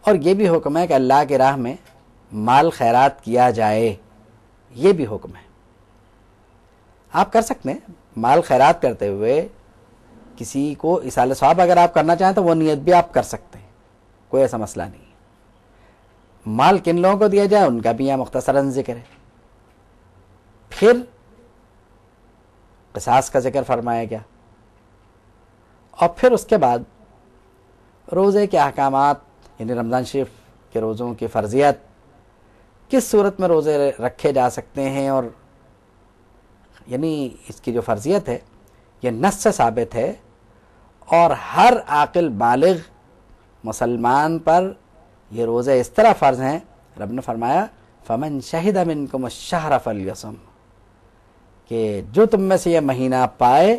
اور یہ بھی حکم ہے کہ اللہ کی راہ میں مال خیرات کیا جائے، یہ بھی حکم ہے۔ آپ کر سکتے ہیں مال خیرات کرتے ہوئے کسی کو ایصال ثواب اگر آپ کرنا چاہیں تو وہ نیت بھی آپ کر سکتے ہیں، کوئی ایسا مسئلہ نہیں ہے۔ مال کن لوگوں کو دیا جائے ان کا بھی یہاں مختصراً ذکر ہے۔ پھر قصاص کا ذکر فرمایا گیا، اور پھر اس کے بعد روزے کے احکامات، یعنی رمضان شریف کے روزوں کی فرضیت، کس صورت میں روزے رکھے جا سکتے ہیں، اور یعنی اس کی جو فرضیت ہے یہ نص سے ثابت ہے، اور ہر عاقل بالغ مسلمان پر یہ روزے اس طرح فرض ہیں۔ رب نے فرمایا فمن شہد منکم الشہر فلیصم، کہ جو تم میں سے یہ مہینہ پائے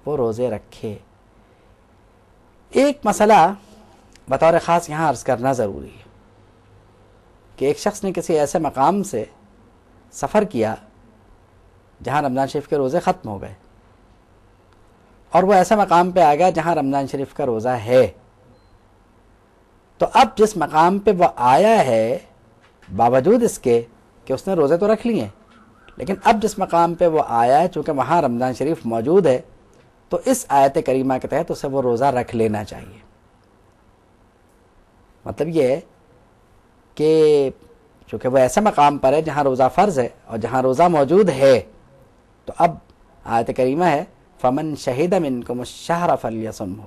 وہ روزے رکھے۔ ایک مسئلہ بطور خاص یہاں عرض کرنا ضروری ہے کہ ایک شخص نے کسی ایسے مقام سے سفر کیا جہاں رمضان شریف کے روزے ختم ہو گئے، اور وہ ایسے مقام پہ آ گیا جہاں رمضان شریف کا روزہ ہے، تو اب جس مقام پہ وہ آیا ہے باوجود اس کے کہ اس نے روزے تو رکھ لیے ہیں، لیکن اب جس مقام پہ وہ آیا ہے چونکہ وہاں رمضان شریف موجود ہے، تو اس آیت کریمہ کے تحت اسے وہ روزہ رکھ لینا چاہیے۔ مطلب یہ ہے کہ چونکہ وہ ایسے مقام پر ہے جہاں روزہ فرض ہے اور جہاں روزہ موجود ہے، تو اب آیت کریمہ ہے فمن شہد منکم الشہر فلیصمہ،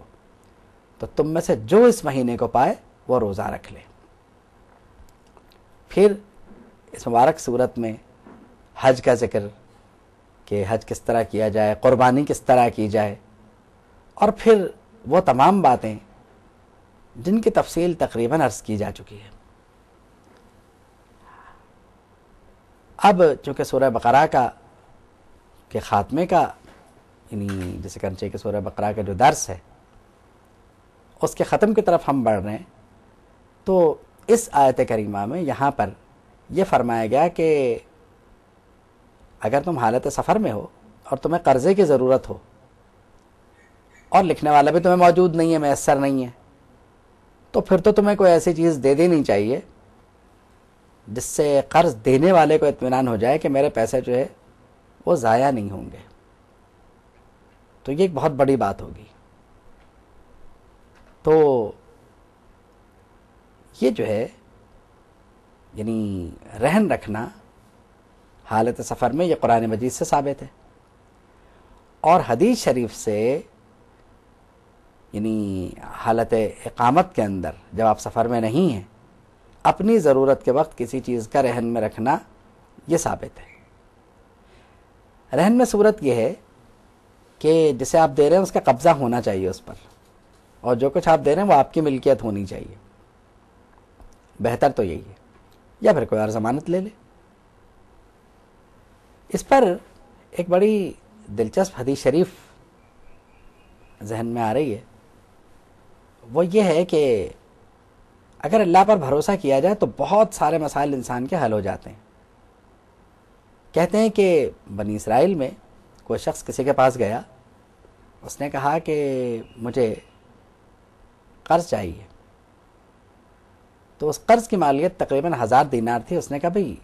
تو تم میں سے جو اس مہینے کو پائے وہ روزہ رکھ لے۔ پھر اس مبارک صورت میں حج کا ذکر کہ حج کس طرح کیا جائے، قربانی کس طرح کی جائے، اور پھر وہ تمام باتیں جن کی تفصیل تقریباً عرض کی جا چکی ہے۔ اب چونکہ سورہ بقرہ کے خاتمے کا، یعنی جسے کہنا چاہیے کہ سورہ بقرہ کا جو درس ہے اس کے ختم کی طرف ہم بڑھ رہے ہیں، تو اس آیت کریمہ میں یہاں پر یہ فرمایا گیا کہ اگر تم حالت سفر میں ہو اور تمہیں قرضے کی ضرورت ہو اور لکھنے والا بھی تمہیں موجود نہیں ہے، میسر نہیں ہے، تو پھر تو تمہیں کوئی ایسی چیز دے دینی چاہیے جس سے قرض دینے والے کو اطمینان ہو جائے کہ میرے پیسے جو ہے وہ ضائع نہیں ہوں گے۔ تو یہ ایک بہت بڑی بات ہوگی۔ تو یہ جو ہے یعنی رہن رکھنا حالت سفر میں، یہ قرآن مجید سے ثابت ہے، اور حدیث شریف سے، یعنی حالت اقامت کے اندر جب آپ سفر میں نہیں ہیں، اپنی ضرورت کے وقت کسی چیز کا رہن میں رکھنا یہ ثابت ہے۔ رہن میں صورت یہ ہے کہ جسے آپ دے رہے ہیں اس کا قبضہ ہونا چاہیے اس پر، اور جو کچھ آپ دے رہے ہیں وہ آپ کی ملکیت ہونی چاہیے، بہتر تو یہی ہے، یا پھر کوئی اور ضمانت لے لے۔ اس پر ایک بڑی دلچسپ حدیث شریف ذہن میں آ رہی ہے، وہ یہ ہے کہ اگر اللہ پر بھروسہ کیا جائے تو بہت سارے مسائل انسان کے حل ہو جاتے ہیں۔ کہتے ہیں کہ بنی اسرائیل میں کوئی شخص کسی کے پاس گیا، اس نے کہا کہ مجھے قرض چاہیے، تو اس قرض کی مالیت تقریباً 1000 دینار تھی۔ اس نے کہا بھئی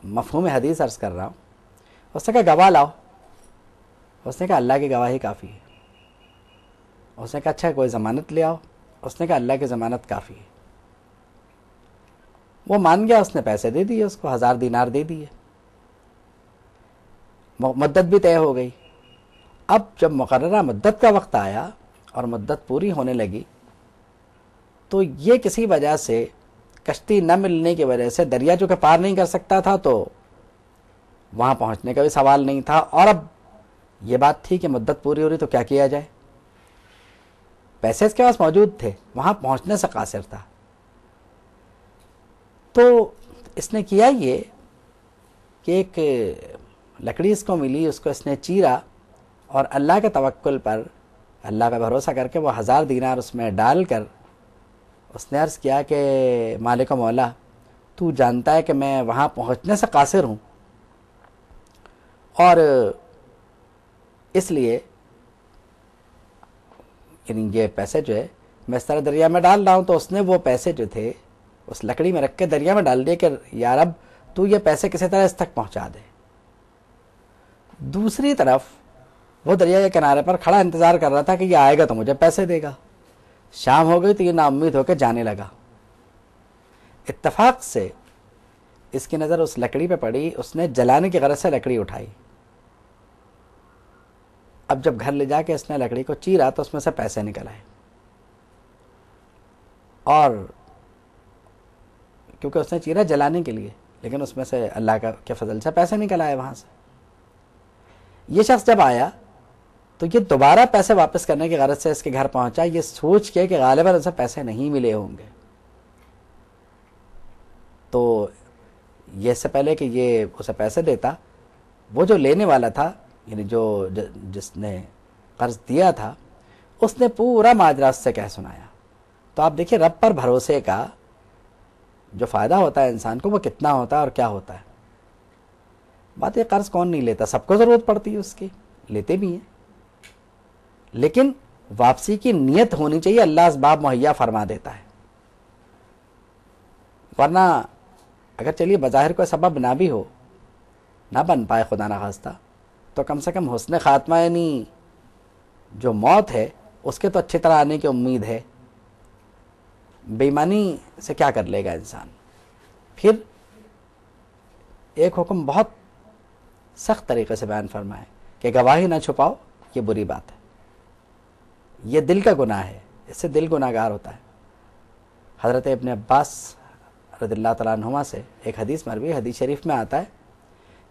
مفہوم حدیث عرض کر رہا ہوں، اس نے کہا گواہ لاؤ، اس نے کہا اللہ کی گواہی کافی ہے۔ اس نے کہا اچھا کوئی ضمانت لے آؤ، اس نے کہا اللہ کی ضمانت کافی ہے۔ وہ مان گیا، اس نے پیسے دے دیے، اس کو 1000 دینار دے دیے، مدت بھی طے ہو گئی۔ اب جب مقررہ مدت کا وقت آیا اور مدت پوری ہونے لگی، تو یہ کسی وجہ سے کشتی نہ ملنے کی وجہ سے دریا جو کہ پار نہیں کر سکتا تھا، تو وہاں پہنچنے کا بھی سوال نہیں تھا، اور اب یہ بات تھی کہ مدت پوری ہو رہی تو کیا کیا جائے، پیسے اس کے پاس موجود تھے، وہاں پہنچنے سے قاصر تھا۔ تو اس نے کیا یہ کہ ایک لکڑی اس کو ملی، اس کو اس نے چیرا، اور اللہ کے توکل پر، اللہ کا بھروسہ کر کے وہ 1000 دینار اس میں ڈال کر اس نے عرض کیا کہ مالک و مولا، تو جانتا ہے کہ میں وہاں پہنچنے سے قاصر ہوں، اور اس لیے یعنی یہ پیسے جو ہے میں اس طرح دریا میں ڈال رہا ہوں، تو اس نے وہ پیسے جو تھے اس لکڑی میں رکھ کے دریا میں ڈال دیے کہ یا رب تو یہ پیسے کسی طرح اس تک پہنچا دے۔ دوسری طرف وہ دریا کے کنارے پر کھڑا انتظار کر رہا تھا کہ یہ آئے گا تو مجھے پیسے دے گا۔ شام ہو گئی تو یہ نا امید ہو کے جانے لگا۔ اتفاق سے اس کی نظر اس لکڑی پہ پڑی، اس نے جلانے کی غرض سے لکڑی اٹھائی۔ اب جب گھر لے جا کے اس نے لکڑی کو چیرا تو اس میں سے پیسے نکل آئے، اور کیونکہ اس نے چیرا جلانے کے لیے، لیکن اس میں سے اللہ کے فضل سے پیسے نکل آئے وہاں سے۔ یہ شخص جب آیا تو یہ دوبارہ پیسے واپس کرنے کی غرض سے اس کے گھر پہنچا، یہ سوچ کے کہ غالباً اسے پیسے نہیں ملے ہوں گے۔ تو یہ اس سے پہلے کہ یہ اسے پیسے دیتا، وہ جو لینے والا تھا، یعنی جس نے قرض دیا تھا، اس نے پورا ماجرا اس سے کہہ سنایا۔ تو آپ دیکھیں رب پر بھروسے کا جو فائدہ ہوتا ہے انسان کو وہ کتنا ہوتا ہے اور کیا ہوتا ہے۔ بات یہ قرض کون نہیں لیتا، سب کو ضرورت پڑتی ہے اس کی، لیتے بھی ہیں، لیکن واپسی کی نیت ہونی چاہیے، اللہ اسباب مہیا فرما دیتا ہے۔ ورنہ اگر چلیے بظاہر کوئی سبب نہ بھی ہو، نہ بن پائے خدا نخواستہ، تو کم سے کم حسن خاتمہ یعنی جو موت ہے اس کے تو اچھی طرح آنے کی امید ہے۔ بے ایمانی سے کیا کر لے گا انسان۔ پھر ایک حکم بہت سخت طریقے سے بیان فرمائے کہ گواہی نہ چھپاؤ، یہ بری بات ہے، یہ دل کا گناہ ہے، اس سے دل گناہ گار ہوتا ہے۔ حضرت ابن عباس رضی اللہ تعالیٰ عنہما سے ایک حدیث مروی، حدیث شریف میں آتا ہے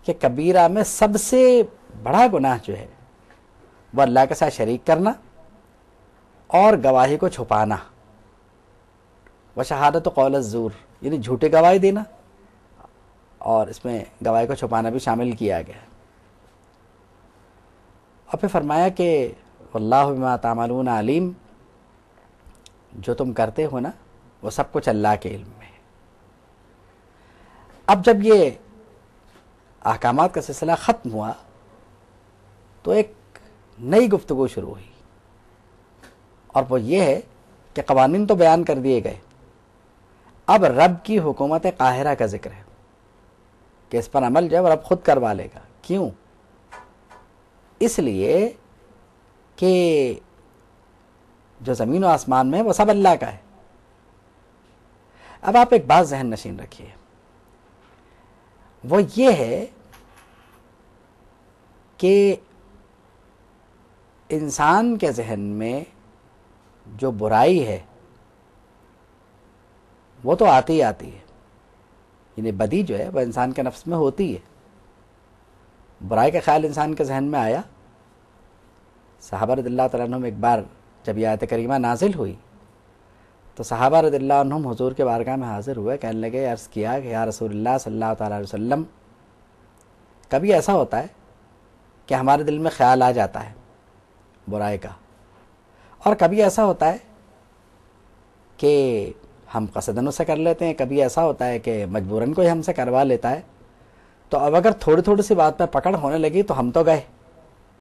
کہ کبیرہ میں سب سے بڑا گناہ جو ہے وہ اللہ کے ساتھ شریک کرنا اور گواہی کو چھپانا، وہ شہادت و قول الزور، یعنی جھوٹے گواہی دینا، اور اس میں گواہی کو چھپانا بھی شامل کیا گیا۔ اور پھر فرمایا کہ واللہ بما تعملون علیم، جو تم کرتے ہو نا وہ سب کچھ اللہ کے علم میں ہے۔ اب جب یہ احکامات کا سلسلہ ختم ہوا تو ایک نئی گفتگو شروع ہوئی، اور وہ یہ ہے کہ قوانین تو بیان کر دیے گئے، اب رب کی حکومت قاہرہ کا ذکر ہے کہ اس پر عمل جو ہے وہ رب خود کروا لے گا۔ کیوں؟ اس لیے کہ جو زمین و آسمان میں وہ سب اللہ کا ہے۔ اب آپ ایک بات ذہن نشین رکھیے، وہ یہ ہے کہ انسان کے ذہن میں جو برائی ہے وہ تو آتی ہی آتی ہے، یعنی بدی جو ہے وہ انسان کے نفس میں ہوتی ہے۔ برائی کا خیال انسان کے ذہن میں آیا، صحابہ رضی اللہ تعالیٰ عنہم ایک بار جب یہ آیت کریمہ نازل ہوئی تو صحابہ رضی اللہ عنہم حضور کے بارگاہ میں حاضر ہوئے، کہنے لگے، عرض کیا کہ یا رسول اللہ صلی اللہ تعالیٰ علیہ وسلم، کبھی ایسا ہوتا ہے کہ ہمارے دل میں خیال آ جاتا ہے برائی کا، اور کبھی ایسا ہوتا ہے کہ ہم قصدن اسے کر لیتے ہیں، کبھی ایسا ہوتا ہے کہ مجبوراً کوئی ہم سے کروا لیتا ہے، تو اب اگر تھوڑی تھوڑی سی بات پہ پکڑ ہونے لگی تو ہم تو گئے۔